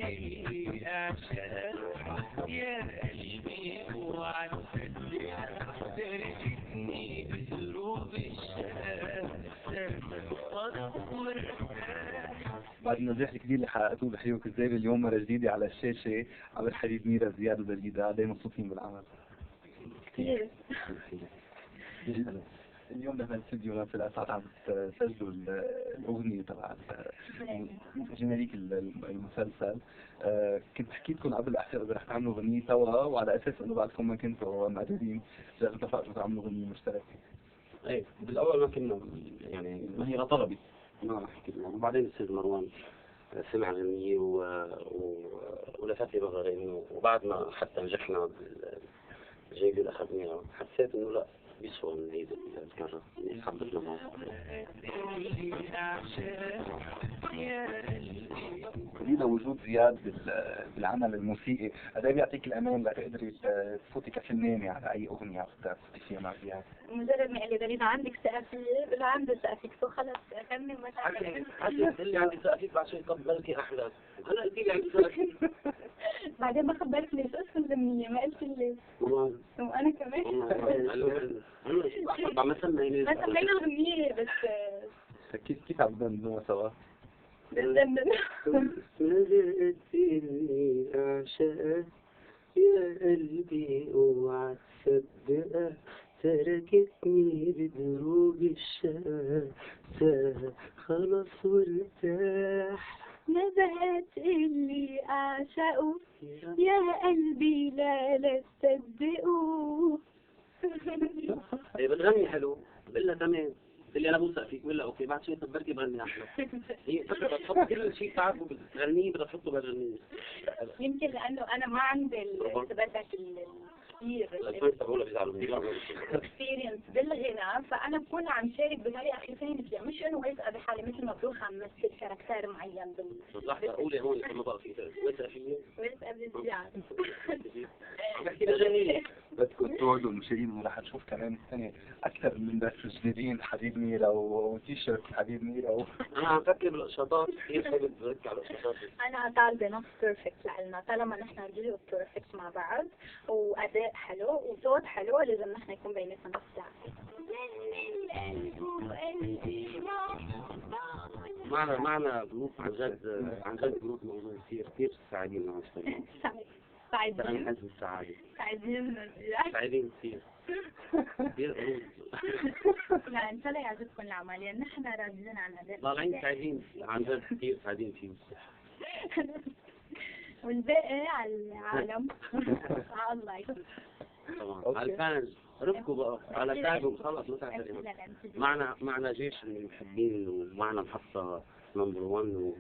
اللي أعشق يا قلبي اوعى تركني بدروب الشام بعد النجاح الكبير اللي حققتوه بحيو كذاب اليوم مرة جديدة على الشاشة عبر حديد ميرا زياد ودليدا، قد ايه مبسوطين بالعمل؟ كثير. اليوم نحن الاستوديو في الاسعاد عم تسجلوا الاغنية تبع جينيريك المسلسل. كنت حكيت لكم قبل احسن اذا رح تعملوا اغنية سوا، وعلى اساس انه بعدكم ما كنتوا مقدرين اتفقتوا تعملوا اغنية مشتركة. ايه بالاول ما كنا يعني ما هي طلبي ما حكينا، وبعدين يصير مروان سمع الأغنية ولفت لي بغرين، وبعد ما حتى نجحنا بالجايزة اللي أخذناها حسيت إنه لا بيسوى من هيدا الكرة اللي حبتنا معه. قليلا وجود زياد بالعمل الموسيقي، قد ايه بيعطيك الأمان لتقدري تفوتي كفنانة على أي أغنية تفوتي فيها مع زياد؟ مجرد ما قال لي دليل عندك سقفية، بقول عندي سقفية، سو خلص كمل ما تعمل. قلت لي عندي سقفية بعد شوي، طب بلكي أحلى، هلا قلت لي عندي سقفية. بعدين ما خبرت لي شو اسم الأغنية، ما قلت لي. وأنا كمان. ما سمينا الأغنية بس. كيف عم تبندوها سوا؟ بندن. ملأت إني أعشقك يا قلبي اوعى تصدقها، تركتني بدروب الشمس خلص وارتاح. نبهت اللي أعشقه يا قلبي لا تصدقه. بتغني حلو، بقول لها تمام، بتقول لي انا بوثق فيك، بقول لها اوكي، بعد شوي طب بركي بغني احلى. هي بدها تحط كل شيء تعرفه بتغنيه بدها تحطه بالغنية. يمكن لأنه أنا ما عندي الثبات كثير اكسبيرينس بالغنى، فأنا بكون عم شارك بطريقة خفيفة، مش إنه واثقة بحالي مثل ما بروح عم مثل كاركتير معين لحظة قولي هون ما بقى في واثقة فيني؟ واثقة بالزيادة. بحكي بغني. بدكم توعدوا المشاهدين انه رح نشوف كمان السنة أكثر من بس جديدين حديد ميرا وتيشيرت حديد ميرا أنا عم فكر بالقشاطات، كثير حابب بركي على القشاطات. أنا طالبة نص بيرفكت لإلنا، طالما نحن رجل بيرفكت مع بعض وأداء حلو وصوت حلو، لازم نحن يكون بيناتنا نفس الساعة. معنا جروب عن جد جروب موضوع كثير سعيدين معه اشتغلنا. سعيدين. حزب السعادة. سعيدين كثير. كثير لا إن شاء الله يعجبكم العمل، لأن نحن راضيين عن أداء. طالعين سعيدين عن جد، كثير سعيدين فيه. والباقي على العالم. على الله. طبعا على الفانز رفقوا بقى على تاجهم خلص ما تعترفوا. معنا جيش من المحبين، ومعنا محطة نمبر 1 و